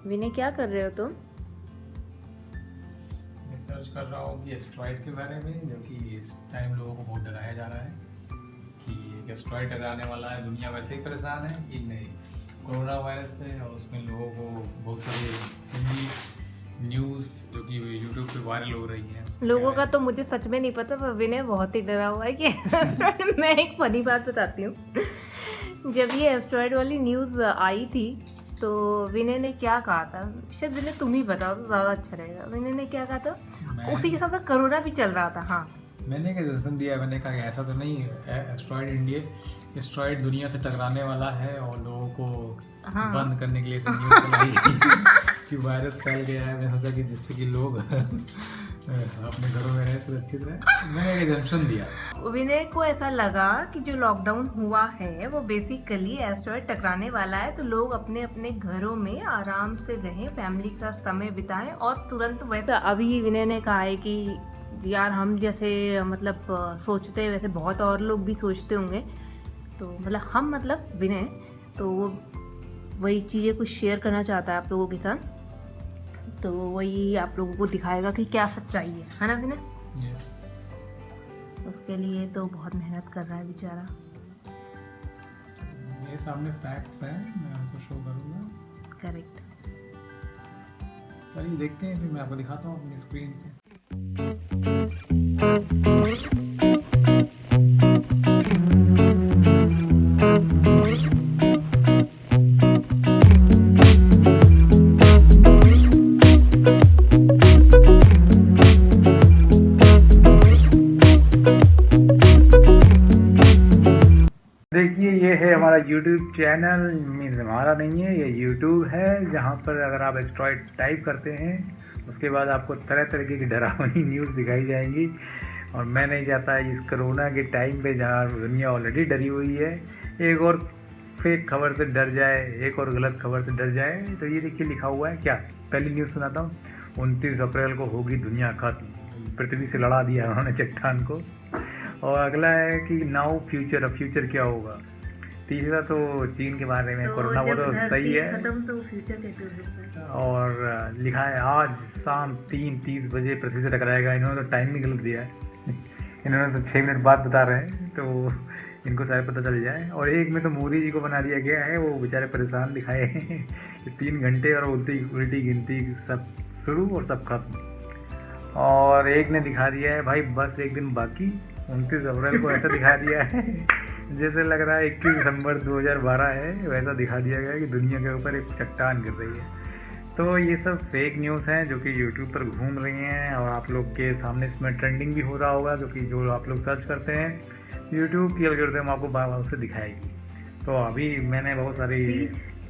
विनय क्या कर रहे हो तुम? मैं सर्च कर रहा हूँ कि एस्ट्रॉइड के बारे में, जो कि इस टाइम लोगों को बहुत डराया जा रहा है कि एक एस्ट्रॉइड टकराने वाला है। दुनिया वैसे ही परेशान है कि नहीं, कोरोना वायरस है और उसमें लोगों को बहुत सारी हिंदी न्यूज़ जो कि यूट्यूब पे वायरल हो रही हैं। उसमें लोगों क्या का है, तो मुझे सच में नहीं पता, पर विनय बहुत ही डरा हुआ है कि एस्ट्रॉइड। मैं एक फनी बात बताती हूँ। जब ये एस्ट्रॉइड वाली न्यूज़ आई थी तो विनय ने क्या कहा था, शायद विनय तुम ही बताओ तो ज़्यादा अच्छा रहेगा। विनय ने क्या कहा था? उसी के साथ साथ कोरोना भी चल रहा था। हाँ, मैंने क्या दर्शन दिया, मैंने कहा कि ऐसा तो नहीं है, एस्ट्रॉइड दुनिया से टकराने वाला है और लोगों को हाँ। बंद करने के लिए सब न्यूज़ फैलाई गई कि वायरस फैल गया है। मैं सोचा कि जिससे कि लोग अपने घरों में रहे, सुरक्षित रहे। मैंने एक एग्जाम्पशन दिया। विनय को ऐसा लगा कि जो लॉकडाउन हुआ है वो बेसिकली एस्ट्रॉइड टकराने वाला है, तो लोग अपने अपने घरों में आराम से रहें, फैमिली का समय बिताएं। और तुरंत वैसा अभी विनय ने कहा है कि यार हम जैसे मतलब सोचते हैं वैसे बहुत और लोग भी सोचते होंगे, तो मतलब हम मतलब विनय, तो वो वही चीज़ें कुछ शेयर करना चाहता है आप लोगों के साथ। तो वही आप लोगों को दिखाएगा कि क्या सच्चाई है ना विनय? Yes. उसके लिए तो बहुत मेहनत कर रहा है बेचारा। मेरे सामने फैक्ट्स हैं, मैं आपको शो करूँगा। करेक्ट। चलिए देखते हैं, फिर मैं आपको दिखाता हूँ अपनी स्क्रीन पे। देखिए, ये है हमारा YouTube चैनल। मीन्स हमारा नहीं है, ये YouTube है, जहाँ पर अगर आप एस्ट्रॉइड टाइप करते हैं उसके बाद आपको तरह तरह की डरावनी न्यूज़ दिखाई जाएंगी। और मैं नहीं चाहता इस कोरोना के टाइम पे, जहाँ दुनिया ऑलरेडी डरी हुई है, एक और फेक खबर से डर जाए, एक और गलत खबर से डर जाए। तो ये देखिए लिखा हुआ है क्या, पहली न्यूज़ सुनाता हूँ। 29 अप्रैल को होगी दुनिया खत्म, पृथ्वी से लड़ा दिया उन्होंने चट्टान को। और अगला है कि नाउ फ्यूचर, अब फ्यूचर क्या होगा। तीसरा तो चीन के बारे में, कोरोना वो तो सही है। खत्म तो फ्यूचर कैसे हो सकता है? और लिखा है आज शाम 3:30 बजे पृथ्वी से टकराएगा। इन्होंने तो टाइम भी गलत दिया है। इन्होंने तो 6 मिनट बाद बता रहे हैं, तो इनको शायद पता चल जाए। और एक में तो मोदी जी को बना दिया गया है, वो बेचारे परेशान दिखाए हैं कि 3 घंटे और उल्टी उल्टी गिनती, सब शुरू और सब खत्म। और एक ने दिखा दिया है भाई बस एक दिन बाकी, 29 अप्रैल को ऐसा दिखा दिया है जैसे लग रहा है 21 दिसंबर 2012 है, वैसा दिखा दिया गया है कि दुनिया के ऊपर एक चट्टान गिर रही है। तो ये सब फेक न्यूज़ हैं जो कि यूट्यूब पर घूम रही हैं, और आप लोग के सामने इसमें ट्रेंडिंग भी हो रहा होगा, क्योंकि जो आप लोग सर्च करते हैं यूट्यूब की एल्गोरिथम आपको बार बार उससे दिखाएगी। तो अभी मैंने बहुत सारी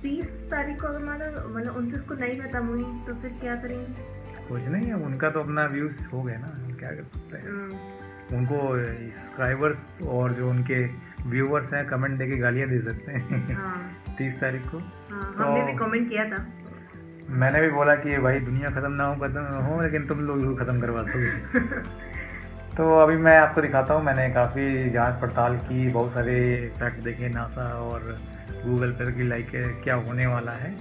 30 तारीख को अगर मतलब 29 को नहीं खत्म हुई तो फिर क्या करेंगे? कुछ नहीं है, उनका तो अपना व्यूज़ हो गए ना, क्या कर सकते हैं। उनको सब्सक्राइबर्स और जो उनके व्यूअर्स हैं कमेंट देके गालियाँ दे सकते हैं। हाँ 30 तारीख को। हाँ, तो हमने भी कमेंट किया था। मैंने भी बोला कि भाई दुनिया ख़त्म ना हो, लेकिन तुम लोग भी ख़त्म करवा दोगे। तो अभी मैं आपको दिखाता हूँ, मैंने काफ़ी जांच पड़ताल की, बहुत सारे फैक्ट देखे नासा और गूगल पर कि लाइक क्या होने वाला है।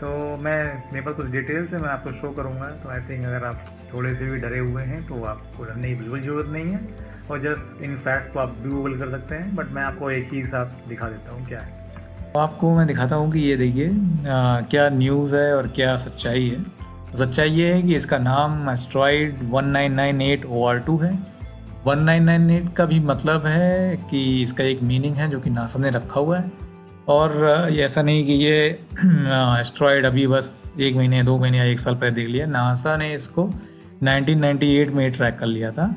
तो मेरे पास कुछ डिटेल्स है, मैं आपको शो करूँगा। तो आई थिंक अगर आप थोड़े से भी डरे हुए हैं तो आपको डरने की बिल्कुल ज़रूरत नहीं है, और जस्ट इन फैक्ट्स को आप भी गूगल कर सकते हैं। बट मैं आपको एक ही साथ दिखा देता हूँ क्या है। तो आपको मैं दिखाता हूँ कि ये देखिए क्या न्यूज़ है और क्या सच्चाई है। तो सच्चाई ये है कि इसका नाम एस्ट्रॉइड 1998 OR2 है। 1998 का भी मतलब है कि इसका एक मीनिंग है जो कि नासा ने रखा हुआ है। और ये ऐसा नहीं कि ये एस्ट्रॉइड अभी बस 1 महीने 2 महीने या 1 साल पहले देख लिया, नासा ने इसको 1998 में ट्रैक कर लिया था।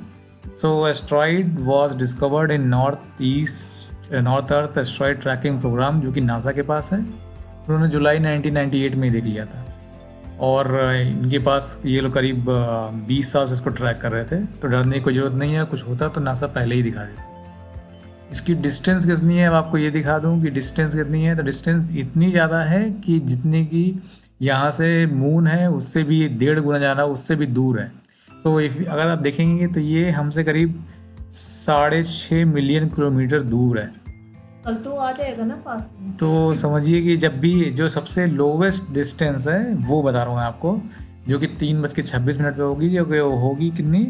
So asteroid was discovered in north earth asteroid tracking program, जो कि नासा के पास है। उन्होंने जुलाई 1998 में देख लिया था, और इनके पास ये लोग करीब 20 साल से इसको ट्रैक कर रहे थे। तो डरने की कोई ज़रूरत नहीं है, कुछ होता तो नासा पहले ही दिखा देता। इसकी डिस्टेंस कितनी है अब आपको ये दिखा दूं कि डिस्टेंस कितनी है। तो डिस्टेंस इतनी ज़्यादा है कि जितनी की यहाँ से मून है उससे भी 1.5 गुना ज़्यादा, उससे भी दूर है। सो अगर आप देखेंगे तो ये हमसे करीब 6.5 मिलियन किलोमीटर दूर है। कल तो आ जाएगा ना पास में। तो समझिए कि जब भी जो सबसे लोवेस्ट डिस्टेंस है वो बता रहा हूँ मैं आपको, जो कि 3:26 पे होगी, जो कि वो होगी कितनी,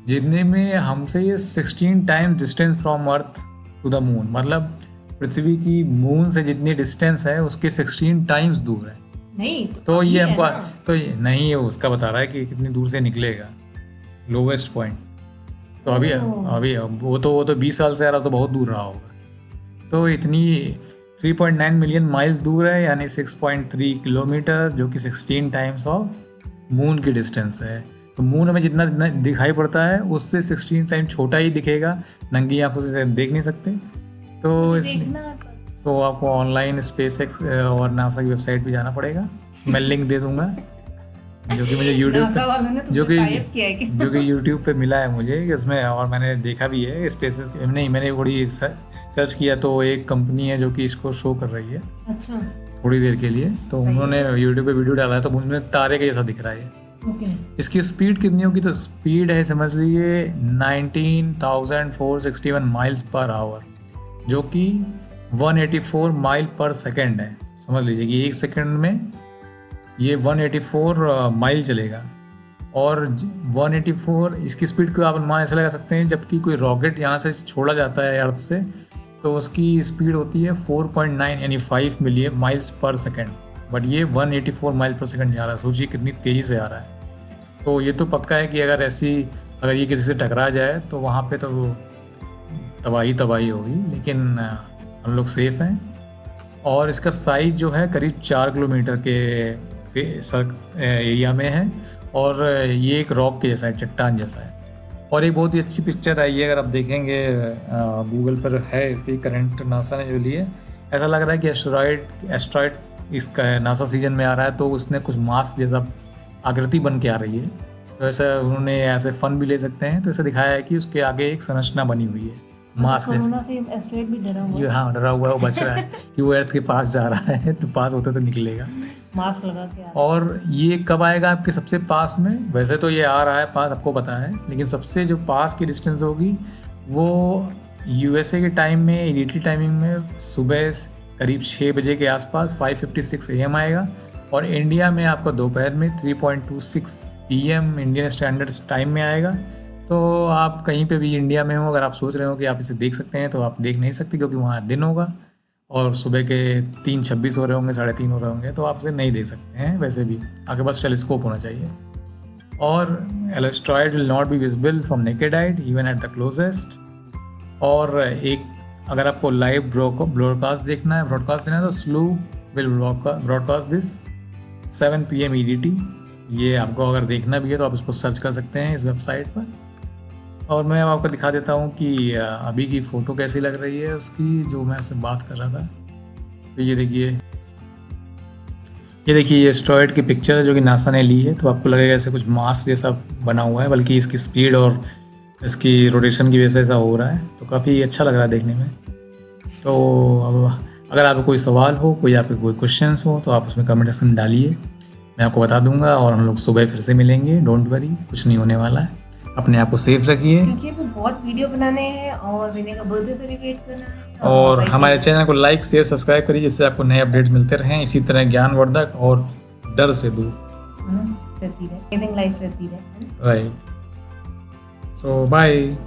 जितने में हमसे ये 16 times distance from earth to the moon, मतलब पृथ्वी की मून से जितनी डिस्टेंस है उसके 16 टाइम्स दूर है। नहीं तो ये अभी है हमको ना। तो ये नहीं, ये उसका बता रहा है कि कितनी दूर से निकलेगा लोवेस्ट पॉइंट। तो अभी ओह। अभी वो तो 20 साल से आ रहा, तो बहुत दूर रहा होगा। तो इतनी 3.9 मिलियन माइल्स दूर है, यानी 6.3 किलोमीटर, जो कि 16 टाइम्स ऑफ मून की डिस्टेंस है। तो मून हमें जितना दिखाई पड़ता है उससे 16 टाइम छोटा ही दिखेगा, नंगी आंखों से देख नहीं सकते। तो इस देखना तो आपको ऑनलाइन स्पेसएक्स और नासा की वेबसाइट पे जाना पड़ेगा, मैं लिंक दे दूंगा, जो कि मुझे यूट्यूब नासा वालों ने पे जो तुमसे कि टाइप किया है क्या? जो कि यूट्यूब पे मिला है मुझे इसमें, और मैंने देखा भी है स्पेसेस नहीं, मैंने थोड़ी सर्च किया तो एक कंपनी है जो कि इसको शो कर रही है अच्छा थोड़ी देर के लिए, तो सही उन्होंने यूट्यूब पे वीडियो डाला है, तो उनमें तारे के जैसा दिख रहा है। ओके। इसकी स्पीड कितनी होगी, तो स्पीड है समझ लीजिए 19,461 माइल्स पर आवर, जो कि 184 माइल पर सेकेंड है। समझ लीजिए कि एक सेकेंड में ये 184 माइल चलेगा। और 184 इसकी स्पीड को आप अनुमान ऐसे लगा सकते हैं, जबकि कोई रॉकेट यहाँ से छोड़ा जाता है अर्थ से, तो उसकी स्पीड होती है 4.9 यानी 5 million miles per second, but ये 184 माइल पर सेकेंड जा रहा है। सोचिए कितनी तेज़ी से आ रहा है। तो ये तो पक्का है कि अगर ये किसी से टकरा जाए तो वहाँ पे तो तबाही होगी, लेकिन हम लोग सेफ हैं। और इसका साइज जो है करीब 4 किलोमीटर के एरिया में है, और ये एक रॉक के जैसा है, चट्टान जैसा है। और एक बहुत ही अच्छी पिक्चर आई है, अगर आप देखेंगे गूगल पर है इसकी, करंट नासा ने जो ली है, ऐसा लग रहा है कि एस्ट्रॉयड इसका नासा सीजन में आ रहा है, तो उसने कुछ मास जैसा आकृति बन के आ रही है। तो ऐसा उन्होंने ऐसे फन भी ले सकते हैं, तो ऐसा दिखाया है कि उसके आगे एक संरचना बनी हुई है मास जैसी। कोरोना से एस्ट्रॉयड भी डरा हुआ ये हाँ डरा हुआ है, वो बच रहा है कि वो अर्थ के पास जा रहा है, तो पास होते तो निकलेगा। मास्क लगा के आ और ये कब आएगा आपके सबसे पास में, वैसे तो ये आ रहा है पास, आपको पता है, लेकिन सबसे जो पास की डिस्टेंस होगी वो यूएसए के टाइम में, ईडीटी टाइमिंग में सुबह करीब 6 बजे के आसपास 5:56 AM आएगा। और इंडिया में आपका दोपहर में 3:26 PM इंडियन स्टैंडर्ड टाइम में आएगा। तो आप कहीं पे भी इंडिया में हो, अगर आप सोच रहे हो कि आप इसे देख सकते हैं, तो आप देख नहीं सकते, क्योंकि वहाँ दिन होगा और सुबह के 3:26 हो रहे होंगे, 3:30 हो रहे होंगे, तो आप इसे नहीं देख सकते हैं। वैसे भी आपके पास टेलीस्कोप होना चाहिए। और asteroid will not be visible from naked eyed even at the closest. और एक अगर आपको लाइव ब्रॉडकास्ट देना है तो Slooh will broadcast this 7 PM EDT। ये आपको अगर देखना भी है तो आप इसको सर्च कर सकते हैं इस वेबसाइट पर। और मैं आपको दिखा देता हूँ कि अभी की फ़ोटो कैसी लग रही है उसकी, जो मैं आपसे बात कर रहा था। तो ये देखिए ये एस्ट्रॉयड की पिक्चर है जो कि नासा ने ली है। तो आपको लगेगा ऐसे कुछ मास जैसा बना हुआ है, बल्कि इसकी स्पीड और इसकी रोटेशन की वजह से ऐसा हो रहा है। तो काफ़ी अच्छा लग रहा है देखने में। तो अब अगर आपको कोई सवाल हो, आपके कोई क्वेश्चंस हो, तो आप उसमें कमेंट सेक्शन में डालिए, मैं आपको बता दूंगा। और हम लोग सुबह फिर से मिलेंगे, डोंट वरी, कुछ नहीं होने वाला है। अपने आप को सेफ रखिए, क्योंकि वो बहुत वीडियो बनाने हैं और विनय का बर्थडे सेलिब्रेट करना है। और हमारे चैनल को लाइक शेयर सब्सक्राइब करिए, जिससे आपको नए अपडेट मिलते रहें, इसी तरह ज्ञानवर्धक और डर से दूर रहती रहे, लाइफ रहती रहे। राइट। सो बाय।